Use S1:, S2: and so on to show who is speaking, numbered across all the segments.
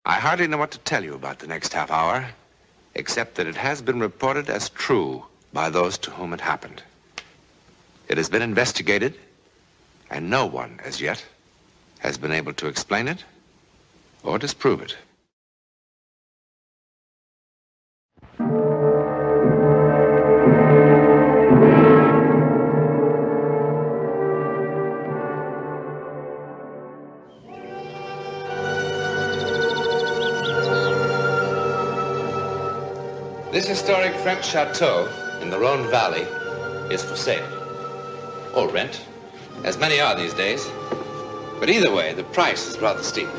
S1: I hardly know what to tell you about the next half hour, except that it has been reported as true by those to whom it happened. It has been investigated, and no one, as yet, has been able to explain it or disprove it. This historic French chateau in the Rhone Valley is for sale. Or rent, as many are these days. But either way, the price is rather steep.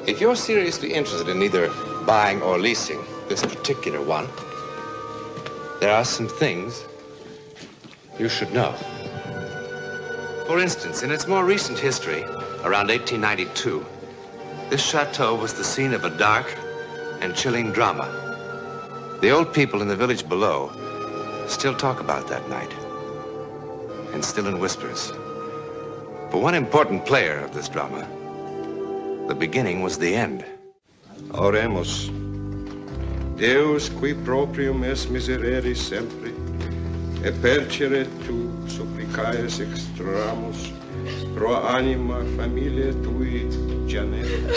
S1: If you're seriously interested in either buying or leasing this particular one, there are some things you should know. For instance, in its more recent history, around 1892, this chateau was the scene of a dark and chilling drama. The old people in the village below still talk about that night, and still in whispers. For one important player of this drama, the beginning was the end.
S2: Oremus. Deus qui proprium es miserere sempre, e percere tu supplicaes extramus, pro anima familiae tui, Janet.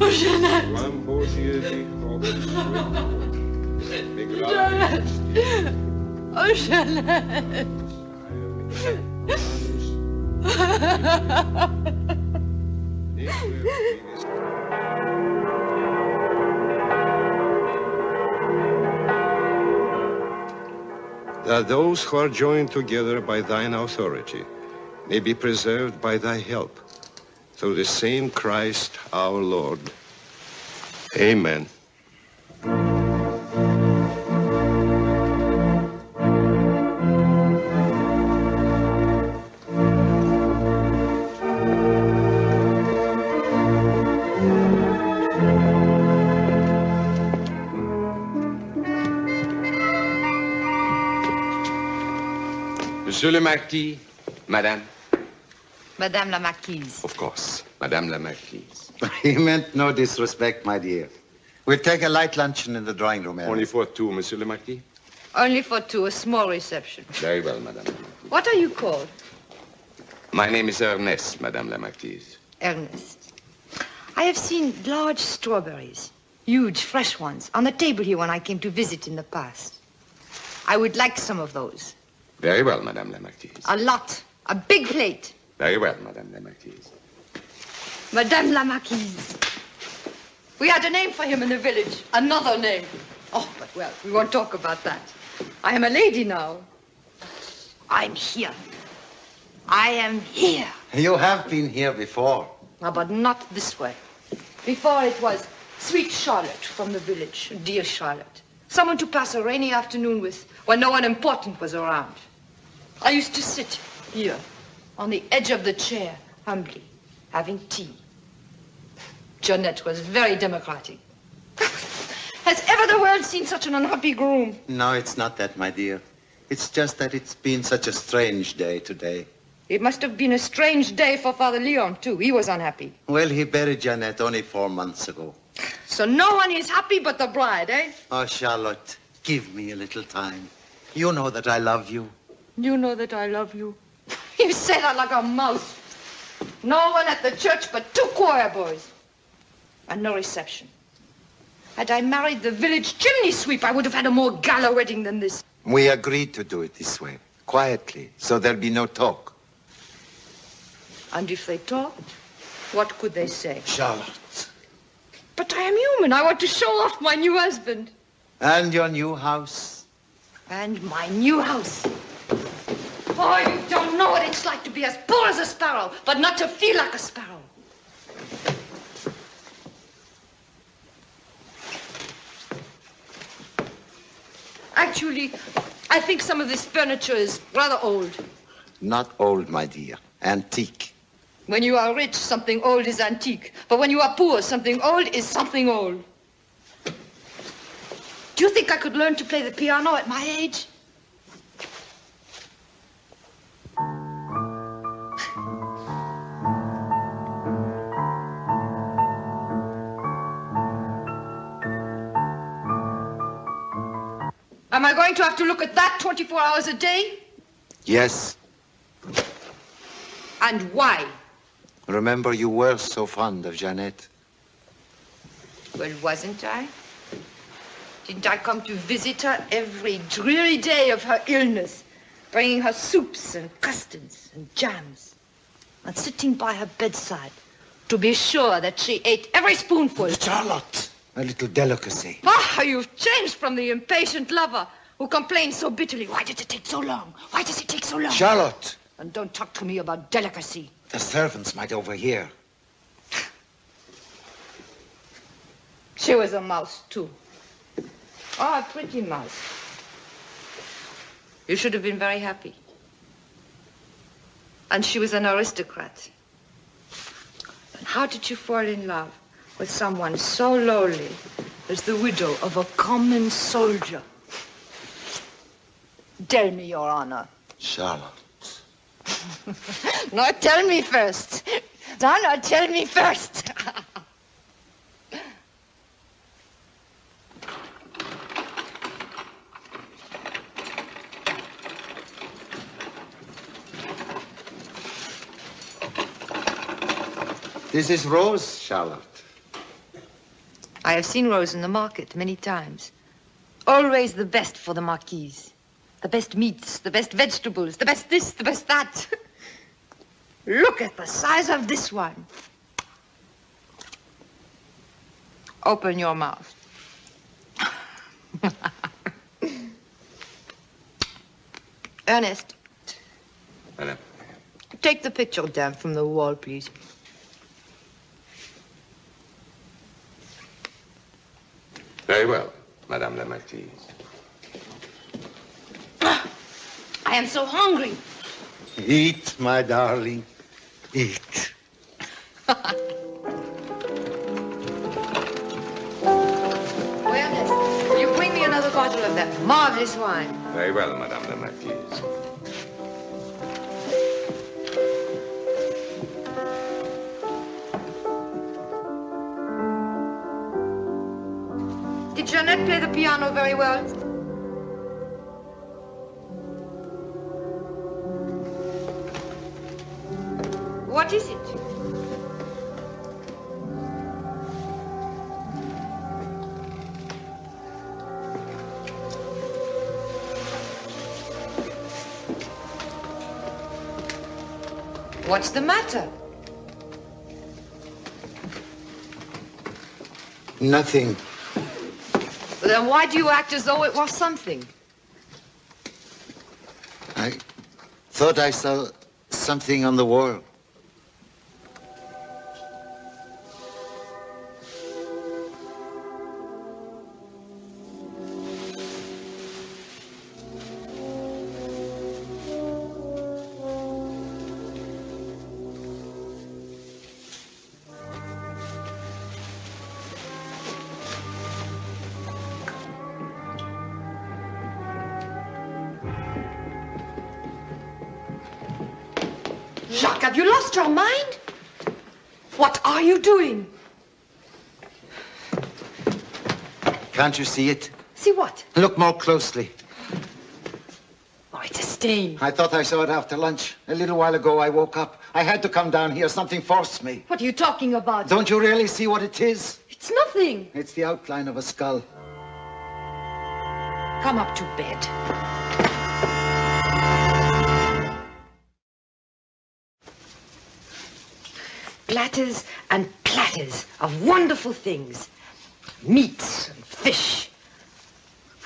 S3: Oh, Janet!
S2: Quam hodie di hobis
S3: Janet! Oh, Janet!
S2: That those who are joined together by thine authority may be preserved by thy help, through the same Christ our Lord. Amen.
S1: Monsieur le Marquis, Madame.
S4: Madame la Marquise.
S1: Of course, Madame la Marquise.
S5: He meant no disrespect, my dear. We'll take a light luncheon in the drawing room area.
S1: Only for two, Monsieur le Marquis?
S4: Only for two, a small reception.
S1: Very well, Madame la Marquise.
S4: What are you called?
S1: My name is Ernest, Madame la Marquise.
S4: Ernest. I have seen large strawberries, huge, fresh ones, on the table here when I came to visit in the past. I would like some of those.
S1: Very well, Madame la Marquise.
S4: A lot. A big plate.
S1: Very well, Madame la Marquise.
S4: Madame la Marquise. We had a name for him in the village. Another name. Oh, but well, we won't talk about that. I am a lady now. I'm here. I am here.
S5: You have been here before.
S4: No, but not this way. Before it was sweet Charlotte from the village. Dear Charlotte. Someone to pass a rainy afternoon with when no one important was around. I used to sit here on the edge of the chair, humbly, having tea. Jeanette was very democratic. Has ever the world seen such an unhappy groom?
S5: No, it's not that, my dear. It's just that it's been such a strange day today.
S4: It must have been a strange day for Father Leon, too. He was unhappy.
S5: Well, he buried Jeanette only 4 months ago.
S4: So no one is happy but the bride, eh?
S5: Oh, Charlotte, give me a little time. You know that I love you.
S4: You know that I love you. You say that like a mouse. No one at the church but 2 choir boys. And no reception. Had I married the village chimney sweep, I would have had a more gala wedding than this.
S5: We agreed to do it this way, quietly, so there'll be no talk.
S4: And if they talked, what could they say?
S5: Charlotte.
S4: But I am human. I want to show off my new husband.
S5: And your new house.
S4: And my new house. Oh, you don't know what it's like to be as poor as a sparrow, but not to feel like a sparrow. Actually, I think some of this furniture is rather old.
S5: Not old, my dear. Antique.
S4: When you are rich, something old is antique. But when you are poor, something old is something old. Do you think I could learn to play the piano at my age? Am I going to have to look at that 24 hours a day?
S5: Yes.
S4: And why?
S5: Remember, you were so fond of Jeannette.
S4: Well, wasn't I? Didn't I come to visit her every dreary day of her illness, bringing her soups and custards and jams, and sitting by her bedside to be sure that she ate every spoonful?
S5: Charlotte, a little delicacy.
S4: Ah, you've changed from the impatient lover who complains so bitterly. Why did it take so long? Why does it take so long?
S5: Charlotte!
S4: And don't talk to me about delicacy.
S5: The servants might overhear.
S4: She was a mouse, too. Oh, a pretty mouse. You should have been very happy. And she was an aristocrat. And how did you fall in love with someone so lowly as the widow of a common soldier? Tell me, Your Honor.
S5: Charlotte.
S4: No, tell me first. No, tell me first.
S5: This is Rose, Charlotte.
S4: I have seen Rose in the market many times. Always the best for the marquise. The best meats, the best vegetables, the best this, the best that. Look at the size of this one. Open your mouth. Ernest.
S1: Madame.
S4: Take the picture down from the wall, please.
S1: Very well, Madame la Marquise.
S4: I am so hungry.
S5: Eat, my darling. Eat.
S4: Ernest, you bring me another bottle of that marvelous wine.
S1: Very well, Madame la Marquise.
S4: Did Jeannette play the piano very well? What is it? What's the matter?
S5: Nothing.
S4: Then why do you act as though it was something?
S5: I thought I saw something on the wall.
S4: Jacques, have you lost your mind? What are you doing?
S5: Can't you see it?
S4: See what?
S5: Look more closely.
S4: Oh, it's a stain.
S5: I thought I saw it after lunch. A little while ago, I woke up. I had to come down here. Something forced me.
S4: What are you talking about?
S5: Don't you really see what it is?
S4: It's nothing.
S5: It's the outline of a skull.
S4: Come up to bed. Platters and platters of wonderful things. Meats and fish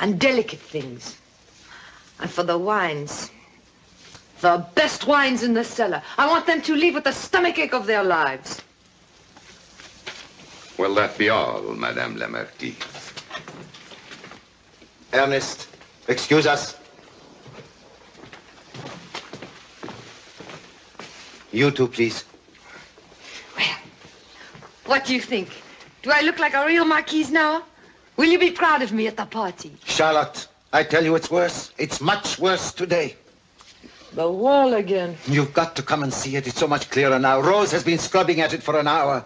S4: and delicate things. And for the wines, the best wines in the cellar. I want them to leave with the stomachache of their lives.
S1: Will that be all, Madame la Marquise?
S5: Ernest, excuse us. You two, please.
S4: Well, what do you think? Do I look like a real marquise now? Will you be proud of me at the party?
S5: Charlotte, I tell you it's worse. It's much worse today.
S4: The wall again.
S5: You've got to come and see it. It's so much clearer now. Rose has been scrubbing at it for an hour.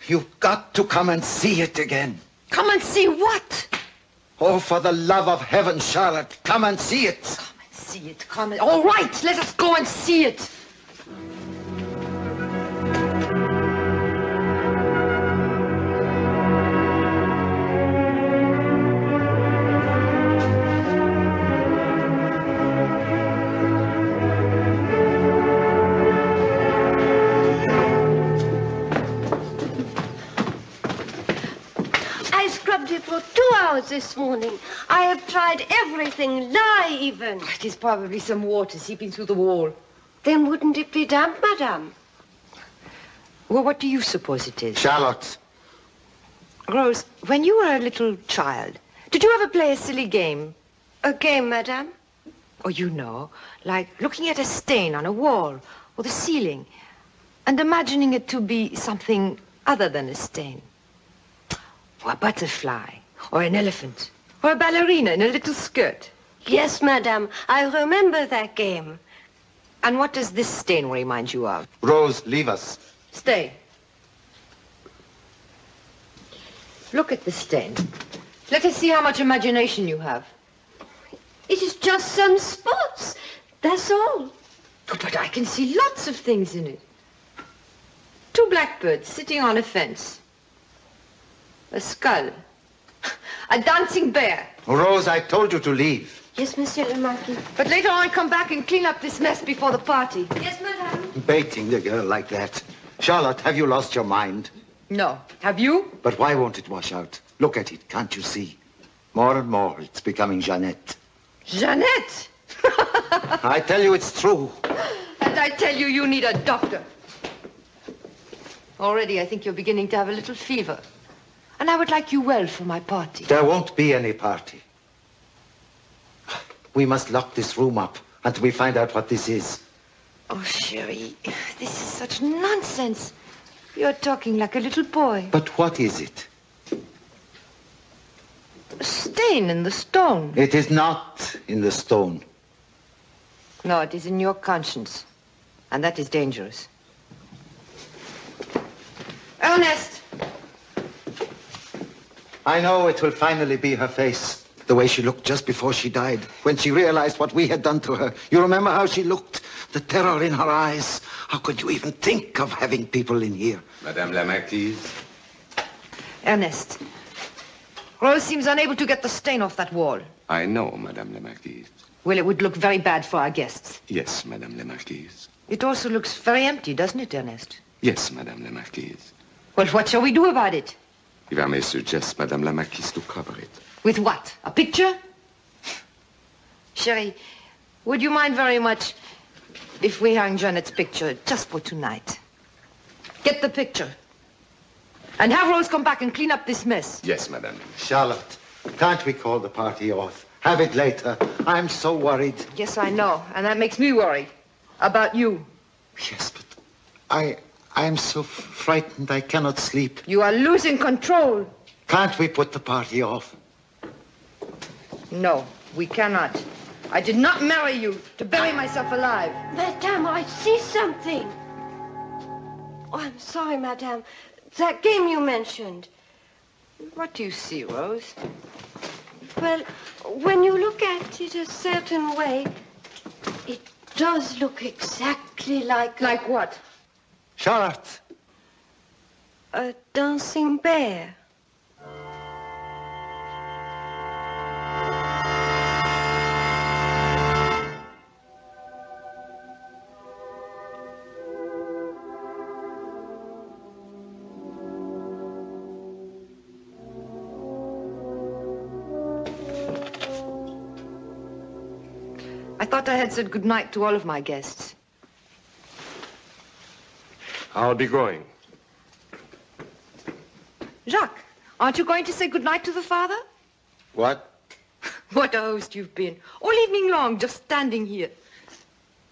S5: You've got to come and see it again.
S4: Come and see what?
S5: Oh, for the love of heaven, Charlotte, come and see it.
S4: Come and see it, come and... All right, let us go and see it.
S6: For 2 hours this morning. I have tried everything, lye even.
S4: It is probably some water seeping through the wall.
S6: Then wouldn't it be damp, madame?
S4: Well, what do you suppose it is?
S5: Charlotte.
S4: Rose, when you were a little child, did you ever play a silly game?
S6: A game, madame?
S4: Oh, you know, like looking at a stain on a wall or the ceiling and imagining it to be something other than a stain. Or a butterfly, or an elephant, or a ballerina in a little skirt.
S6: Yes, madame, I remember that game.
S4: And what does this stain remind you of?
S5: Rose, leave us.
S4: Stay. Look at the stain. Let us see how much imagination you have.
S6: It is just some spots, that's all.
S4: Oh, but I can see lots of things in it. 2 blackbirds sitting on a fence. A skull. A dancing bear.
S5: Rose, I told you to leave.
S6: Yes, Monsieur le Marquis.
S4: But later on, come back and clean up this mess before the party.
S6: Yes, madame.
S5: Baiting the girl like that. Charlotte, have you lost your mind?
S4: No. Have you?
S5: But why won't it wash out? Look at it, can't you see? More and more, it's becoming Jeannette.
S4: Jeannette!
S5: I tell you it's true.
S4: And I tell you, you need a doctor. Already, I think you're beginning to have a little fever. And I would like you well for my party.
S5: There won't be any party. We must lock this room up until we find out what this is.
S4: Oh, Sherry, this is such nonsense. You're talking like a little boy.
S5: But what is it?
S4: A stain in the stone.
S5: It is not in the stone.
S4: No, it is in your conscience. And that is dangerous. Ernest!
S5: I know it will finally be her face. The way she looked just before she died, when she realized what we had done to her. You remember how she looked? The terror in her eyes. How could you even think of having people in here?
S1: Madame la Marquise.
S4: Ernest, Rose seems unable to get the stain off that wall.
S1: I know, Madame la Marquise.
S4: Well, it would look very bad for our guests.
S1: Yes, Madame la Marquise.
S4: It also looks very empty, doesn't it, Ernest?
S1: Yes, Madame la Marquise.
S4: Well, what shall we do about it?
S1: If I may suggest, Madame la Marquise, to cover it.
S4: With what? A picture? Sherry, would you mind very much if we hung Jeannette's picture just for tonight? Get the picture. And have Rose come back and clean up this mess.
S1: Yes, Madame.
S5: Charlotte, can't we call the party off? Have it later. I'm so worried.
S4: Yes, I know. And that makes me worried. About you.
S5: Yes, but I'm so frightened I cannot sleep.
S4: You are losing control.
S5: Can't we put the party off?
S4: No, we cannot. I did not marry you to bury myself alive.
S6: Madame, I see something. Oh, I'm sorry, madame. That game you mentioned.
S4: What do you see, Rose?
S6: Well, when you look at it a certain way, it does look exactly like...
S4: Like what?
S5: Charlotte.
S6: A dancing bear.
S4: I thought I had said goodnight to all of my guests.
S2: I'll be going.
S4: Jacques, aren't you going to say goodnight to the father?
S5: What?
S4: What a host you've been. All evening long, just standing here.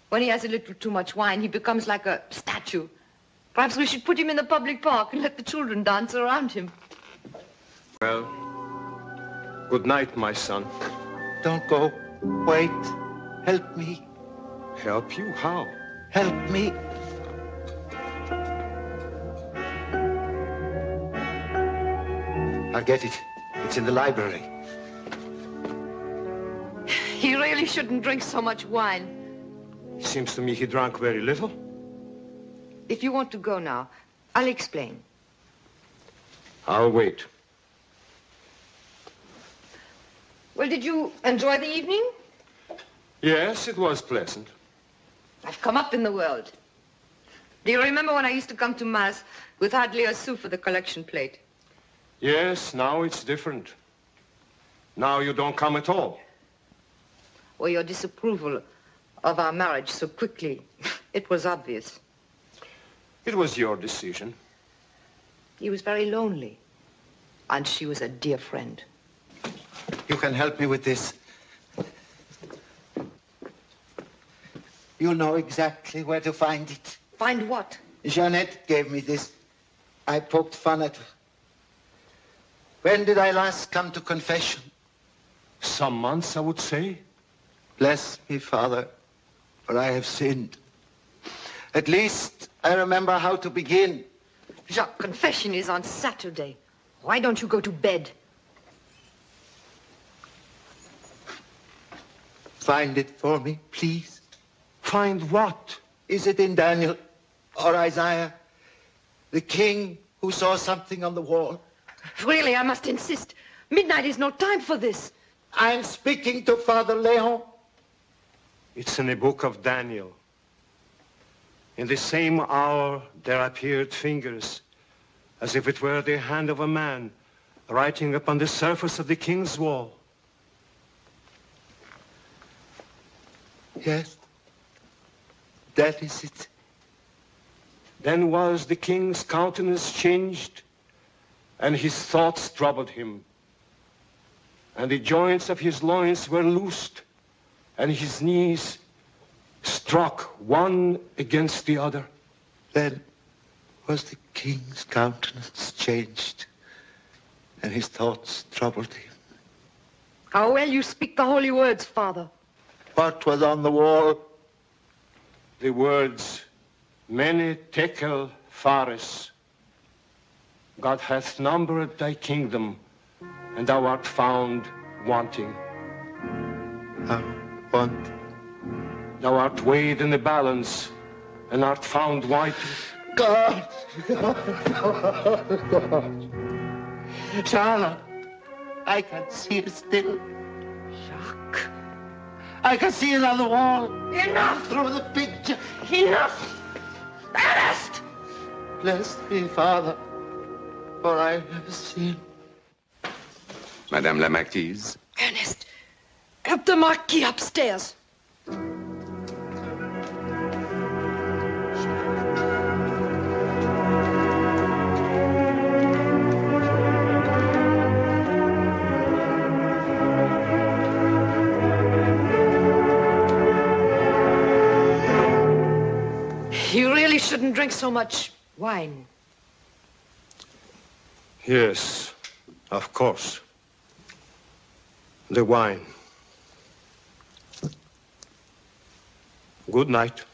S4: When he has a little too much wine, he becomes like a statue. Perhaps we should put him in the public park and let the children dance around him.
S2: Well, good night, my son.
S5: Don't go. Wait. Help me.
S2: Help you? How?
S5: Help me. I'll get it. It's in the library.
S4: He really shouldn't drink so much wine.
S2: It seems to me he drank very little.
S4: If you want to go now, I'll explain.
S2: I'll wait.
S4: Well, did you enjoy the evening?
S2: Yes, it was pleasant.
S4: I've come up in the world. Do you remember when I used to come to Mass with hardly a sou for the collection plate?
S2: Yes, now it's different. Now you don't come at all.
S4: Or your disapproval of our marriage so quickly. It was obvious.
S2: It was your decision.
S4: He was very lonely. And she was a dear friend.
S5: You can help me with this. You know exactly where to find it.
S4: Find what?
S5: Jeanette gave me this. I poked fun at her. When did I last come to confession?
S2: Some months, I would say.
S5: Bless me, Father, for I have sinned. At least I remember how to begin.
S4: Jacques, confession is on Saturday. Why don't you go to bed?
S5: Find it for me, please.
S2: Find what?
S5: Is it in Daniel or Isaiah? The king who saw something on the wall?
S4: Really, I must insist. Midnight is no time for this.
S5: I'm speaking to Father Leon.
S2: It's in the book of Daniel. In the same hour, there appeared fingers, as if it were the hand of a man, writing upon the surface of the king's wall.
S5: Yes, that is it.
S2: Then was the king's countenance changed, and his thoughts troubled him. And the joints of his loins were loosed, and his knees struck one against the other.
S5: Then was the king's countenance changed, and his thoughts troubled him.
S4: How well you speak the holy words, Father.
S5: What was on the wall?
S2: The words, Mene tekel phares. God hath numbered thy kingdom, and thou art found wanting.
S5: Want?
S2: Thou art weighed in the balance, and art found wanting.
S5: God! Charlotte, I can see it still.
S4: Jacques.
S5: I can see it on the wall.
S4: Enough!
S5: Through the picture.
S4: Enough! Ernest!
S5: Bless me, Father, for I have sinned.
S1: Madame la Marquise.
S4: Ernest, help the Marquis upstairs. You really shouldn't drink so much wine.
S2: Yes, of course. The wine. Good night.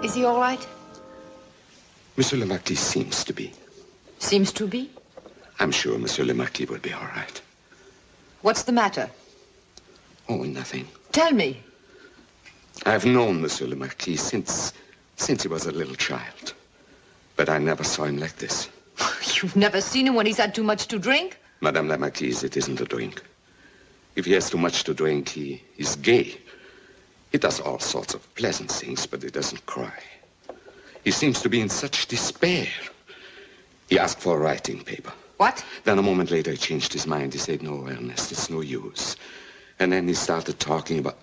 S4: Is he all right?
S1: Monsieur le Marquis seems to be.
S4: Seems to be.
S1: I'm sure Monsieur le Marquis will be all right.
S4: What's the matter?
S1: Oh, nothing.
S4: Tell me.
S1: I've known Monsieur le Marquis since he was a little child. But I never saw him like this.
S4: You've never seen him when he's had too much to drink?
S1: Madame la Marquise, it isn't a drink. If he has too much to drink, he's gay. He does all sorts of pleasant things, but he doesn't cry. He seems to be in such despair. He asked for a writing paper.
S4: What?
S1: Then a moment later, he changed his mind. He said, no, Ernest, it's no use. And then he started talking about...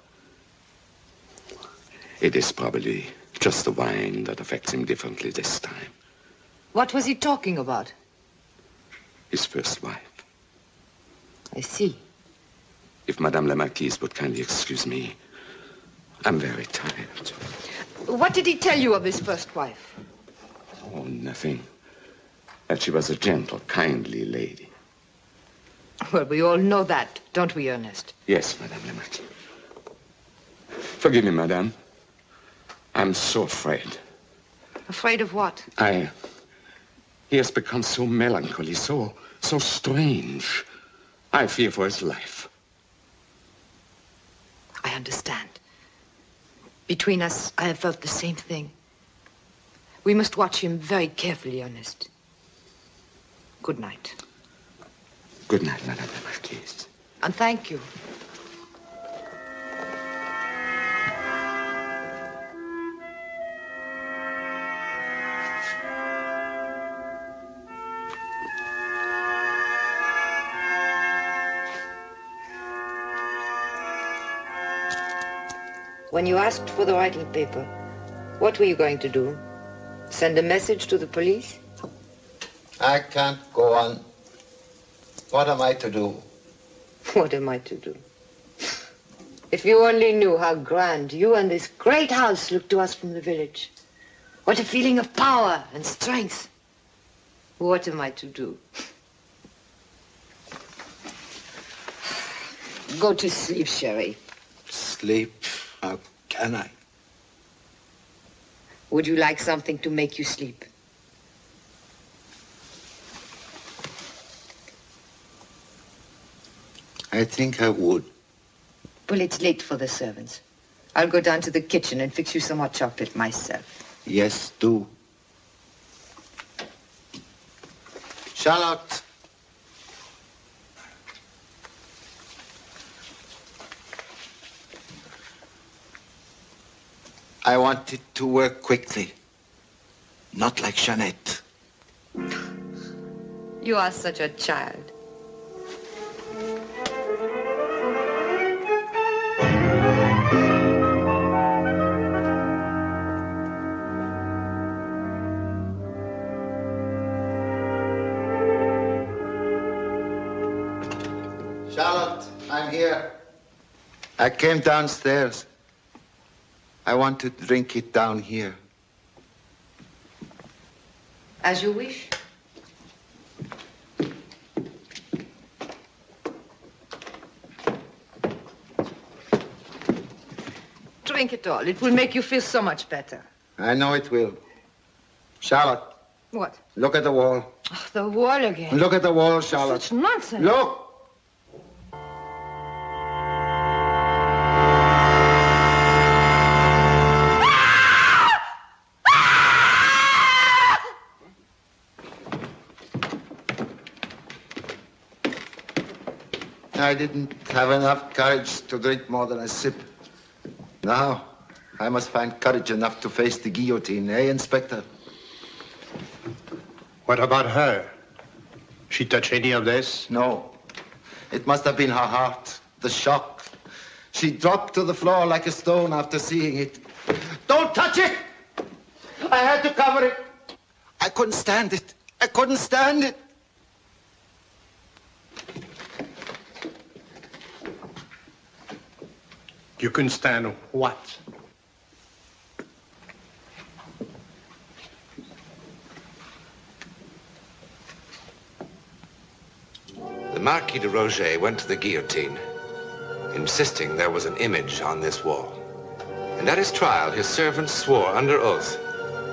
S1: It is probably just the wine that affects him differently this time.
S4: What was he talking about?
S1: His first wife.
S4: I see.
S1: If Madame la Marquise would kindly excuse me, I'm very tired.
S4: What did he tell you of his first wife?
S1: Oh, nothing. That she was a gentle, kindly lady.
S4: Well, we all know that, don't we, Ernest?
S1: Yes, Madame la Marquise.
S7: Forgive me, madame. I'm so afraid.
S4: Afraid of what?
S7: He has become so melancholy, so strange. I fear for his life.
S4: I understand. Between us, I have felt the same thing. We must watch him very carefully, Ernest. Good night.
S7: Good night, Madame la Marquise.
S4: And thank you. When you asked for the writing paper, what were you going to do? Send a message to the police?
S5: I can't go on. What am I to do?
S4: What am I to do? If you only knew how grand you and this great house look to us from the village. What a feeling of power and strength. What am I to do? Go to sleep, Sherry.
S5: Sleep? How can I?
S4: Would you like something to make you sleep?
S5: I think I would.
S4: Well, it's late for the servants. I'll go down to the kitchen and fix you some hot chocolate myself.
S5: Yes, do. Charlotte. I want it to work quickly. Not like Jeanette.
S4: You are such a child.
S5: Charlotte, I'm here. I came downstairs. I want to drink it down here.
S4: As you wish. Drink it all. It will make you feel so much better.
S5: I know it will. Charlotte.
S4: What?
S5: Look at the wall.
S4: Oh, the wall again.
S5: Look at the wall, Charlotte.
S4: Such nonsense.
S5: Look! I didn't have enough courage to drink more than a sip. Now, I must find courage enough to face the guillotine, eh, Inspector?
S2: What about her? She touch any of this?
S5: No. It must have been her heart, the shock. She dropped to the floor like a stone after seeing it. Don't touch it! I had to cover it. I couldn't stand it. I couldn't stand it.
S2: You couldn't stand what?
S1: The Marquis de Roget went to the guillotine, insisting there was an image on this wall. And at his trial, his servants swore under oath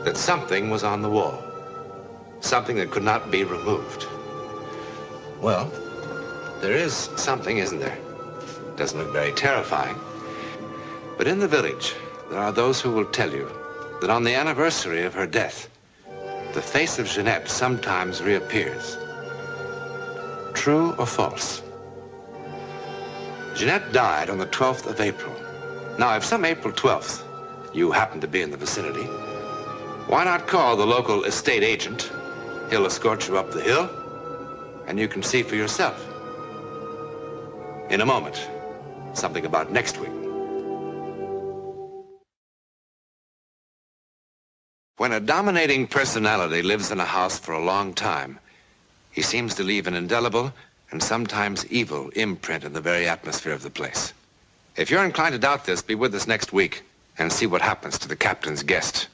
S1: that something was on the wall. Something that could not be removed. Well, there is something, isn't there? Doesn't look very terrifying. But in the village, there are those who will tell you that on the anniversary of her death, the face of Jeanette sometimes reappears. True or false? Jeanette died on the 12th of April. Now, if some April 12th you happen to be in the vicinity, why not call the local estate agent? He'll escort you up the hill, and you can see for yourself. In a moment, something about next week. When a dominating personality lives in a house for a long time, he seems to leave an indelible and sometimes evil imprint in the very atmosphere of the place. If you're inclined to doubt this, be with us next week and see what happens to the captain's guest.